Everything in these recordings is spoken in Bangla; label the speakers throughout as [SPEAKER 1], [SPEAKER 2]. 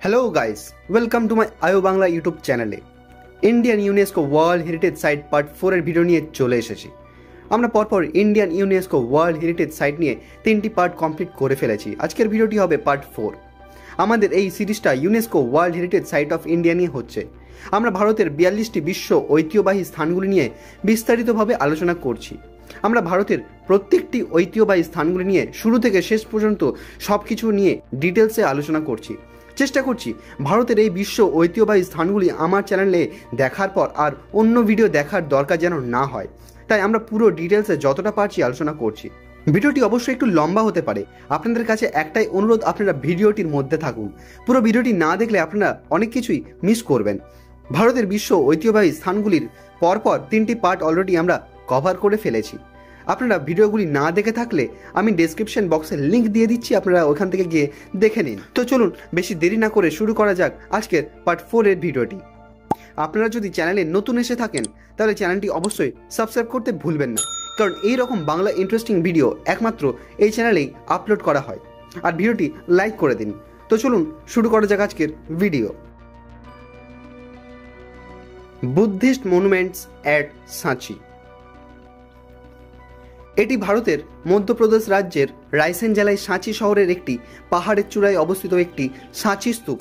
[SPEAKER 1] Hello guys, welcome to my Ayo Bangla YouTube চ্যানেলে। Indian UNESCO world heritage site part 4 এর ভিডিও নিয়ে চলে এসেছি। আমরা পরপর Indian UNESCO world heritage site নিয়ে 3টি পার্ট কমপ্লিট করে ফেলেছি। আজকের ভিডিওটি হবে পার্ট 4। আমাদের এই সিরিজটা UNESCO world heritage site of India নিয়ে হচ্ছে। আমরা ভারতের 42টি বিশ্ব ঐতিহ্যবাহী স্থানগুলি নিয়ে বিস্তারিতভাবে আলোচনা করছি। আমরা ভারতের প্রত্যেকটি ঐতিহ্যবাহী স্থানগুলি নিয়ে শুরু থেকে শেষ পর্যন্ত সব কিছু নিয়ে ডিটেলসে আলোচনা করছি। চেষ্টা করছি ভারতের এই বিশ্ব ঐতিহ্যবাহী স্থানগুলি আমার চ্যানেলে দেখার পর আর অন্য ভিডিও দেখার দরকার যেন না হয়, তাই আমরা পুরো ডিটেলসে যতটা পারছি আলোচনা করছি। ভিডিওটি অবশ্যই একটু লম্বা হতে পারে। আপনাদের কাছে একটাই অনুরোধ, আপনারা ভিডিওটির মধ্যে থাকুন। পুরো ভিডিওটি না দেখলে আপনারা অনেক কিছুই মিস করবেন। ভারতের বিশ্ব ঐতিহ্যবাহী স্থানগুলির পরপর 3টি পার্ট অলরেডি আমরা কভার করে ফেলেছি। আপনারা ভিডিওগুলি না দেখে থাকলে আমি ডেসক্রিপশন বক্সে লিঙ্ক দিয়ে দিচ্ছি, আপনারা ওখান থেকে গিয়ে দেখে নিন। তো চলুন বেশি দেরি না করে শুরু করা যাক আজকের পার্ট 4 এর ভিডিওটি। আপনারা যদি চ্যানেলে নতুন এসে থাকেন তাহলে চ্যানেলটি অবশ্যই সাবস্ক্রাইব করতে ভুলবেন না, কারণ এই রকম বাংলা ইন্টারেস্টিং ভিডিও একমাত্র এই চ্যানেলেই আপলোড করা হয়। আর ভিডিওটি লাইক করে দিন। তো চলুন শুরু করা যাক আজকের ভিডিও। বুদ্ধিস্ট মনুমেন্টস অ্যাট সাঁচি। এটি ভারতের মধ্যপ্রদেশ রাজ্যের রায়সেন জেলায় সাঁচি শহরের একটি পাহাড়ের চূড়ায় অবস্থিত একটি সাঁচি স্তূপ।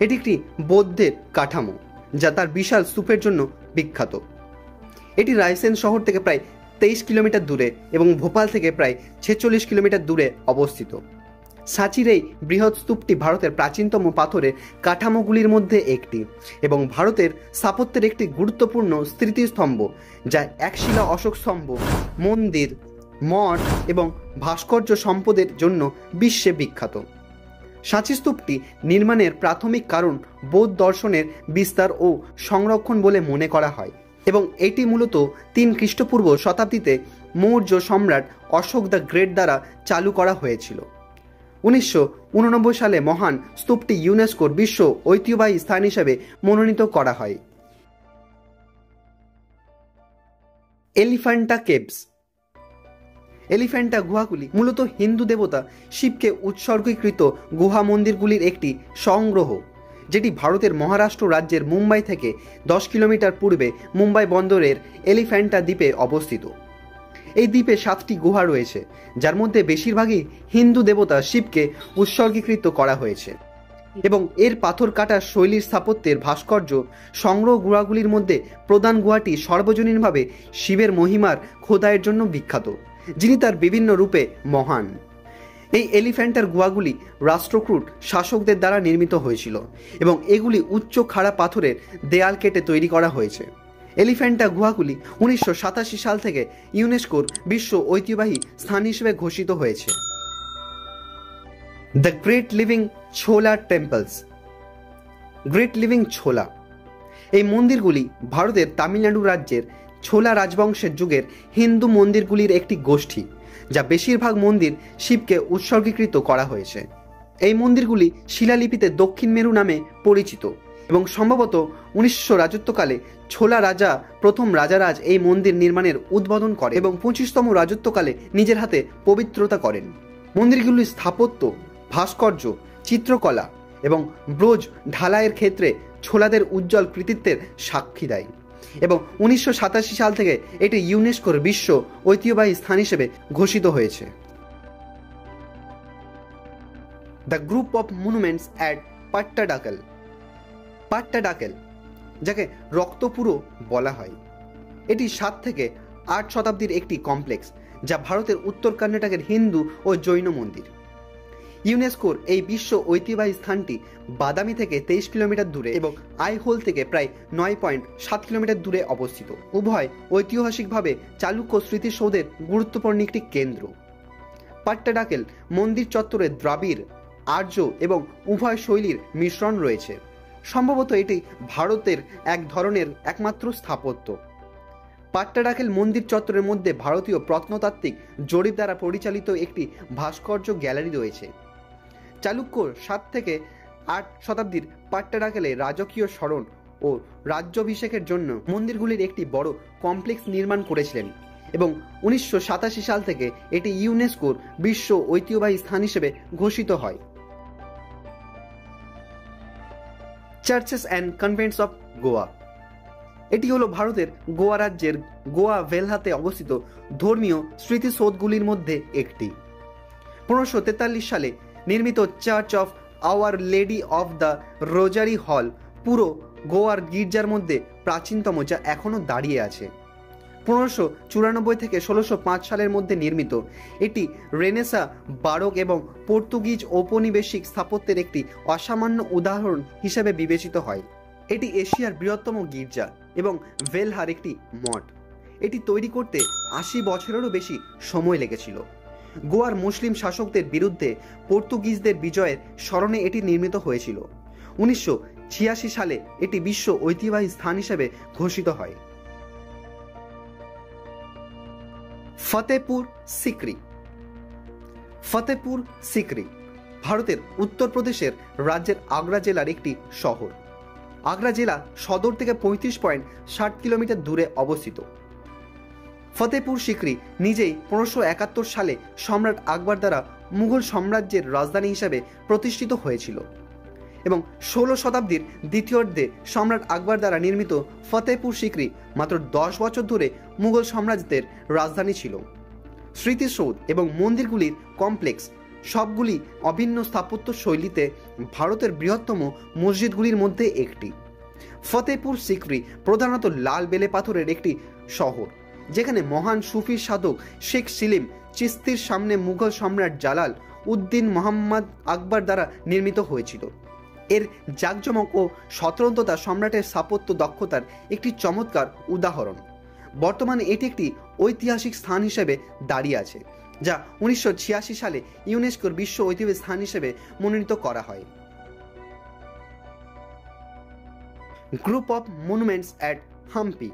[SPEAKER 1] এটি একটি বৌদ্ধের কাঠামো যা তার বিশাল স্তূপের জন্য বিখ্যাত। এটি রায়সেন শহর থেকে প্রায় 23 কিলোমিটার দূরে এবং ভোপাল থেকে প্রায় 46 কিলোমিটার দূরে অবস্থিত। সাঁচির এই বৃহৎ স্তূপটি ভারতের প্রাচীনতম পাথরের কাঠামোগুলির মধ্যে একটি এবং ভারতের স্থাপত্যের একটি গুরুত্বপূর্ণ স্মৃতিস্তম্ভ, যা একশিলা অশোক স্তম্ভ, মন্দির, মঠ এবং ভাস্কর্য সম্পদের জন্য বিশ্বে বিখ্যাত। সাঁচি স্তূপটি নির্মাণের প্রাথমিক কারণ বৌদ্ধ দর্শনের বিস্তার ও সংরক্ষণ বলে মনে করা হয় এবং এটি মূলত 3 খ্রিস্টপূর্ব শতাব্দীতে মৌর্য সম্রাট অশোক দ্য গ্রেট দ্বারা চালু করা হয়েছিল। 1989 সালে মহান স্তূপটি ইউনেস্কোর বিশ্ব ঐতিহ্যবাহী স্থান হিসেবে মনোনীত করা হয়। এলিফ্যান্টা কেভস। এলিফ্যান্টা গুহাগুলি মূলত হিন্দু দেবতা শিবকে উৎসর্গীকৃত গুহা মন্দিরগুলির একটি সংগ্রহ, যেটি ভারতের মহারাষ্ট্র রাজ্যের মুম্বাই থেকে 10 কিলোমিটার পূর্বে মুম্বাই বন্দরের এলিফ্যান্টা দ্বীপে অবস্থিত। এই দ্বীপে 7টি গুহা রয়েছে, যার মধ্যে বেশিরভাগই হিন্দু দেবতা শিবকে উৎসর্গীকৃত করা হয়েছে এবং এর পাথর কাটার শৈলীর স্থাপত্যের ভাস্কর্য সংগ্রহ গুহাগুলির মধ্যে প্রধান গুহাটি সর্বজনীনভাবে শিবের মহিমার খোদাইয়ের জন্য বিখ্যাত, যিনি তার বিভিন্ন রূপে মহান। এই এলিফ্যান্টার গুহাগুলি রাষ্ট্রকূট শাসকদের দ্বারা নির্মিত হয়েছিল এবং এগুলি উচ্চ খাড়া পাথরের দেয়াল কেটে তৈরি করা হয়েছে। এলিফ্যান্টা গুহাগুলি 1987 সাল থেকে ইউনেস্কোর বিশ্ব ঐতিহ্যবাহী স্থান হিসেবে ঘোষিত হয়েছে। দ্য গ্রেট লিভিং ছোলা টেম্পলস। গ্রেট লিভিং ছোলা। এই মন্দিরগুলি ভারতের তামিলনাড়ু রাজ্যের ছোলা রাজবংশের যুগের হিন্দু মন্দিরগুলির একটি গোষ্ঠী, যা বেশিরভাগ মন্দির শিবকে উৎসর্গীকৃত করা হয়েছে। এই মন্দিরগুলি শিলালিপিতে দক্ষিণ মেরু নামে পরিচিত এবং সম্ভবত 1900 রাজত্বকালে ছোলা রাজা প্রথম রাজারাজ এই মন্দির নির্মাণের উদ্বোধন করে এবং 25তম রাজত্বকালে নিজের হাতে পবিত্রতা করেন। মন্দিরগুলির স্থাপত্য, ভাস্কর্য, চিত্রকলা এবং ব্রোঞ্জ ঢালাইয়ের ক্ষেত্রে ছোলাদের উজ্জ্বল কৃতিত্বের সাক্ষী দেয় এবং 1987 সাল থেকে এটি ইউনেস্কোর বিশ্ব ঐতিহ্যবাহী স্থান হিসেবে ঘোষিত হয়েছে। The group of monuments at Pattadakal. Pattadakal, যাকে রক্তপুরো বলা হয়, এটি 7 থেকে 8 শতাব্দীর একটি কমপ্লেক্স, যা ভারতের উত্তর কর্ণাটকের হিন্দু ও জৈন মন্দির। ইউনেস্কোর এই বিশ্ব ঐতিহ্যবাহী স্থানটি বাদামি থেকে 23 কিলোমিটার দূরে এবং আইহোল থেকে প্রায় 9.7 কিলোমিটার দূরে অবস্থিত। উভয় ঐতিহাসিকভাবে চালুক্য স্মৃতিসৌধের গুরুত্বপূর্ণ একটি কেন্দ্র। পাট্টাডাকল মন্দির চত্বরে দ্রাবিড়, আর্য এবং উভয় শৈলীর মিশ্রণ রয়েছে। সম্ভবত এটি ভারতের এক ধরনের একমাত্র স্থাপত্য। পাট্টাডাকল মন্দির চত্বরের মধ্যে ভারতীয় প্রত্নতাত্ত্বিক জরিপ দ্বারা পরিচালিত একটি ভাস্কর্য গ্যালারি রয়েছে। চালুক্য 7 থেকে 8 শতাব্দীর পাট্টাডাকলে রাজকীয় স্মরণ ও রাজ্যাভিষেকের জন্য মন্দিরগুলির একটি বড় কমপ্লেক্স নির্মাণ করেছিলেন এবং 1987 সাল থেকে এটি ইউনেস্কোর বিশ্ব ঐতিহ্যবাহী স্থান হিসেবে ঘোষিত হয়। Churches and convents of Goa. এটি হলো ভারতের গোয়া রাজ্যের গোয়া ভেলহাতে অবস্থিত ধর্মীয় স্মৃতিসৌধগুলির মধ্যে একটি। 1543 সালে নির্মিত church of our lady of the রোজারি হল পুরো গোয়ার গির্জার মধ্যে প্রাচীনতম, যা এখনও দাঁড়িয়ে আছে। 1594 থেকে 1605 সালের মধ্যে নির্মিত, এটি রেনেসা, বারোক এবং পর্তুগিজ ঔপনিবেশিক স্থাপত্যের একটি অসামান্য উদাহরণ হিসেবে বিবেচিত হয়। এটি এশিয়ার বৃহত্তম গির্জা এবং ভেলহার একটি মঠ। এটি তৈরি করতে 80 বছরেরও বেশি সময় লেগেছিল। গোয়ার মুসলিম শাসকদের বিরুদ্ধে পর্তুগিজদের বিজয়ের স্মরণে এটি নির্মিত হয়েছিল। 1986 সালে এটি বিশ্ব ঐতিহ্যবাহী স্থান হিসেবে ঘোষিত হয়। ফতেপুর সিক্রি। ফতেপুর সিক্রি ভারতের উত্তরপ্রদেশের রাজ্যের আগ্রা জেলার একটি শহর। আগ্রা জেলা সদর থেকে 35.60 কিলোমিটার দূরে অবস্থিত। ফতেপুর সিক্রি নিজেই 1571 সালে সম্রাট আকবর দ্বারা মুঘল সাম্রাজ্যের রাজধানী হিসাবে প্রতিষ্ঠিত হয়েছিল এবং 16 শতাব্দীর দ্বিতীয়ার্ধে সম্রাট আকবর দ্বারা নির্মিত ফতেপুর সিক্রি মাত্র 10 বছর ধরে মুঘল সাম্রাজ্যের রাজধানী ছিল। স্মৃতিসৌধ এবং মন্দিরগুলির কমপ্লেক্স সবগুলি অভিন্ন স্থাপত্য শৈলীতে ভারতের বৃহত্তম মসজিদগুলির মধ্যে একটি। ফতেপুর সিক্রি প্রধানত লাল বেলে পাথরের একটি শহর, যেখানে মহান সুফি সাধক শেখ সিলিম চিস্তির সামনে মুঘল সম্রাট জালাল উদ্দিন মোহাম্মদ আকবর দ্বারা নির্মিত হয়েছিল। এর জাঁকজমক ও স্বতন্ত্রতা সম্রাটের স্থাপত্য দক্ষতার একটি চমৎকার উদাহরণ। বর্তমানে এটি একটি ঐতিহাসিক স্থান হিসেবে দাঁড়িয়ে আছে, যা 1986 সালে ইউনেস্কোর বিশ্ব ঐতিহ্য স্থান হিসেবে মনোনীত করা হয়। Group of monuments at Hampi.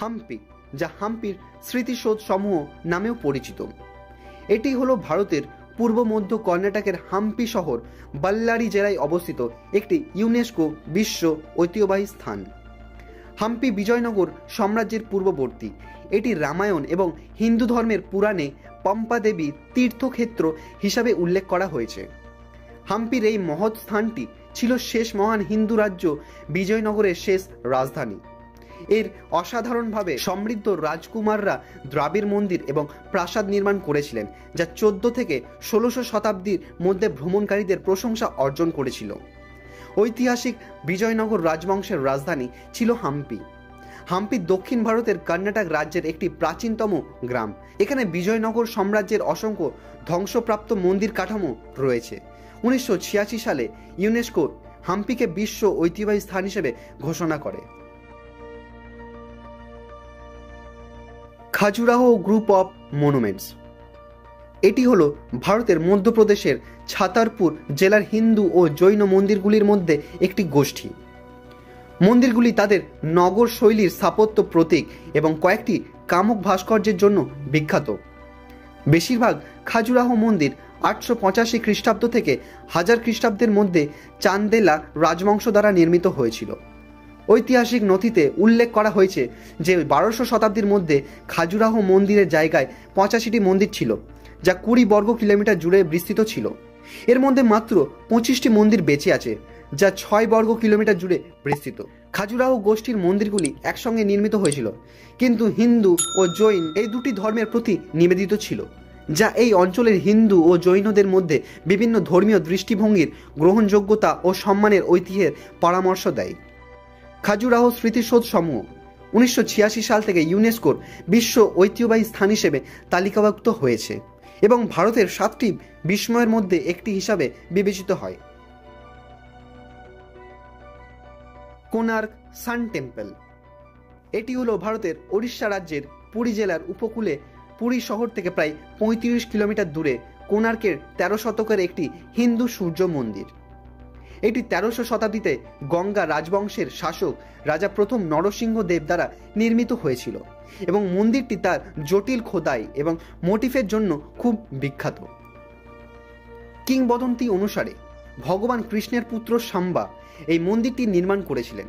[SPEAKER 1] Hampi, যা হাম্পির স্মৃতিসৌধ সমূহ নামেও পরিচিত, এটি হলো ভারতের পূর্ব মধ্য কর্ণাটকের হাম্পি শহর বল্লারি জেলায় অবস্থিত একটি ইউনেস্কো বিশ্ব ঐতিহ্যবাহী স্থান। হাম্পি বিজয়নগর সাম্রাজ্যের পূর্ববর্তী। এটি রামায়ণ এবং হিন্দু ধর্মের পুরাণে পম্পা দেবী তীর্থক্ষেত্র হিসাবে উল্লেখ করা হয়েছে। হাম্পির এই মহৎ স্থানটি ছিল শেষ মহান হিন্দু রাজ্য বিজয়নগরের শেষ রাজধানী। এর অসাধারণভাবে সমৃদ্ধ রাজকুমাররা দ্রাবিড় মন্দির এবং প্রাসাদ নির্মাণ করেছিলেন, যা 14 থেকে 16 শতাব্দীর মধ্যে ভ্রমণকারীদের প্রশংসা অর্জন করেছিল। ঐতিহাসিক বিজয়নগর রাজবংশের রাজধানী ছিল হাম্পি। হাম্পি দক্ষিণ ভারতের কর্ণাটক রাজ্যের একটি প্রাচীনতম গ্রাম। এখানে বিজয়নগর সাম্রাজ্যের অসংখ্য ধ্বংসপ্রাপ্ত মন্দির কাঠামো রয়েছে। 1986 সালে ইউনেস্কো হাম্পিকে বিশ্ব ঐতিহ্যবাহী স্থান হিসেবে ঘোষণা করে। Khajuraho group of monuments. এটি হলো ভারতের মধ্যপ্রদেশের ছাতারপুর জেলার হিন্দু ও জৈন মন্দিরগুলির মধ্যে একটি গোষ্ঠী। মন্দিরগুলি তাদের নগর শৈলীর স্থাপত্য প্রতীক এবং কয়েকটি কামুক ভাস্কর্যের জন্য বিখ্যাত। বেশিরভাগ খাজুরাহো মন্দির 885 খ্রিস্টাব্দ থেকে 1000 খ্রিস্টাব্দের মধ্যে চান্দেলা রাজবংশ দ্বারা নির্মিত হয়েছিল। ঐতিহাসিক নথিতে উল্লেখ করা হয়েছে যে 1200 শতাব্দীর মধ্যে খাজুরাহো মন্দিরের জায়গায় 85টি মন্দির ছিল, যা 20 বর্গ কিলোমিটার জুড়ে বিস্তৃত ছিল। এর মধ্যে মাত্র 25টি মন্দির বেঁচে আছে, যা 6 বর্গ কিলোমিটার জুড়ে বিস্তৃত। খাজুরাহো গোষ্ঠীর মন্দিরগুলি একসঙ্গে নির্মিত হয়েছিল, কিন্তু হিন্দু ও জৈন এই দুটি ধর্মের প্রতি নিবেদিত ছিল, যা এই অঞ্চলের হিন্দু ও জৈনদের মধ্যে বিভিন্ন ধর্মীয় দৃষ্টিভঙ্গির গ্রহণযোগ্যতা ও সম্মানের ঐতিহ্যের পরামর্শ দেয়। খাজুরাহো স্মৃতিসৌধ সমূহ 1986 সাল থেকে ইউনেস্কোর বিশ্ব ঐতিহ্যবাহী স্থান হিসেবে তালিকাভুক্ত হয়েছে এবং ভারতের 7টি বিস্ময়ের মধ্যে একটি হিসাবে বিবেচিত হয়। কোনার্ক সান টেম্পল। এটি হলো ভারতের ওড়িশা রাজ্যের পুরী জেলার উপকূলে পুরী শহর থেকে প্রায় 35 কিলোমিটার দূরে কোনার্কের 13 শতকের একটি হিন্দু সূর্য মন্দির। এটি 1300 শতাব্দীতে গঙ্গা রাজবংশের শাসক রাজা প্রথম নরসিংহ দেব দ্বারা নির্মিত হয়েছিল এবং মন্দিরটি তার জটিল খোদাই এবং মোটিফের জন্য খুব বিখ্যাত। কিংবদন্তি অনুসারে ভগবান কৃষ্ণের পুত্র শাম্বা এই মন্দিরটি নির্মাণ করেছিলেন।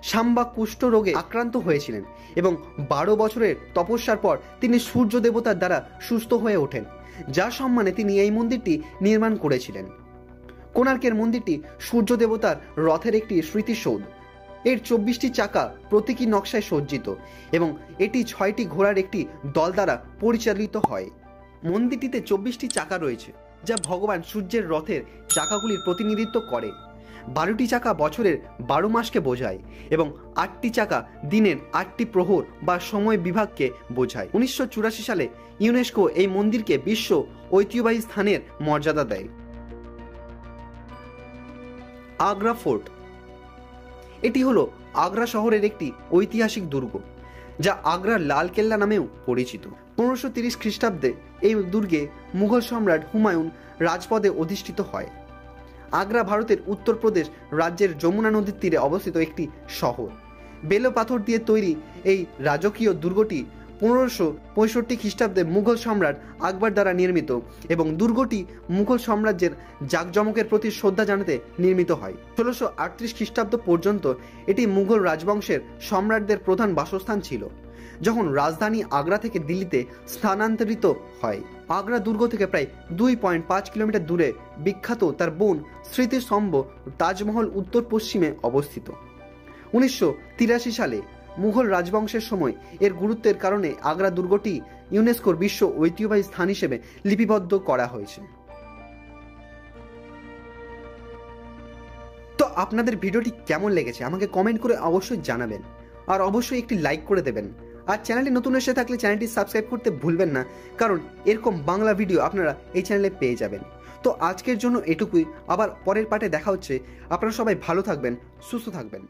[SPEAKER 1] শাম্বা কুষ্ঠ রোগে আক্রান্ত হয়েছিলেন এবং 12 বছরের তপস্যার পর তিনি সূর্য দেবতার দ্বারা সুস্থ হয়ে ওঠেন, যার সম্মানে তিনি এই মন্দিরটি নির্মাণ করেছিলেন। কোণার্কের মন্দিরটি সূর্য দেবতার রথের একটি স্মৃতিসৌধ। এর 24টি চাকা প্রতীকী নকশায় সজ্জিত এবং এটি 6টি ঘোড়ার একটি দল দ্বারা পরিচালিত হয়। মন্দিরটিতে 24টি চাকা রয়েছে, যা ভগবান সূর্যের রথের চাকাগুলির প্রতিনিধিত্ব করে। 12টি চাকা বছরের 12 মাসকে বোঝায় এবং 8টি চাকা দিনের 8টি প্রহর বা সময় বিভাগকে বোঝায়। 1984 সালে ইউনেস্কো এই মন্দিরকে বিশ্ব ঐতিহ্যবাহী স্থানের মর্যাদা দেয়। আগ্রা ফোর্ট, এটি হলো আগ্রা শহরের একটি ঐতিহাসিক দুর্গ, যা আগ্রার লাল কেল্লা নামেও পরিচিত। 1530 খ্রিস্টাব্দে এই দুর্গে মুঘল সম্রাট হুমায়ুন রাজপদে অধিষ্ঠিত হয়। আগ্রা ভারতের উত্তরপ্রদেশ রাজ্যের যমুনা নদীর তীরে অবস্থিত একটি শহর। বেলে পাথর দিয়ে তৈরি এই রাজকীয় দুর্গটি 1565 খ্রিস্টাব্দে মুঘল সম্রাট আকবর দ্বারা নির্মিত এবং দুর্গটি মুঘল সাম্রাজ্যের জাঁকজমকের প্রতি শ্রদ্ধা জানাতে নির্মিত হয়। 1638 খ্রিস্টাব্দ পর্যন্ত এটি মুঘল রাজবংশের সম্রাটদের প্রধান বাসস্থান ছিল, যখন রাজধানী আগ্রা থেকে দিল্লিতে স্থানান্তরিত হয়। আগ্রা দুর্গ থেকে প্রায় 2.5 কিলোমিটার দূরে বিখ্যাত তার বোন স্মৃতিস্তম্ভ তাজমহল উত্তর পশ্চিমে অবস্থিত। 1983 সালে মুঘল রাজবংশের সময় এর গুরুত্বের কারণে আগ্রা দুর্গটি ইউনেস্কোর বিশ্ব ঐতিহ্যবাহী স্থান হিসেবে লিপিবদ্ধ করা হয়েছে। তো আপনাদের ভিডিওটি কেমন লেগেছে আমাকে কমেন্ট করে অবশ্যই জানাবেন, আর অবশ্যই একটি লাইক করে দেবেন। আর চ্যানেলটি নতুন এসে থাকলে চ্যানেলটি সাবস্ক্রাইব করতে ভুলবেন না, কারণ এরকম বাংলা ভিডিও আপনারা এই চ্যানেলে পেয়ে যাবেন। তো আজকের জন্য এটুকুই, আবার পরের পার্টে দেখা হচ্ছে। আপনারা সবাই ভালো থাকবেন, সুস্থ থাকবেন।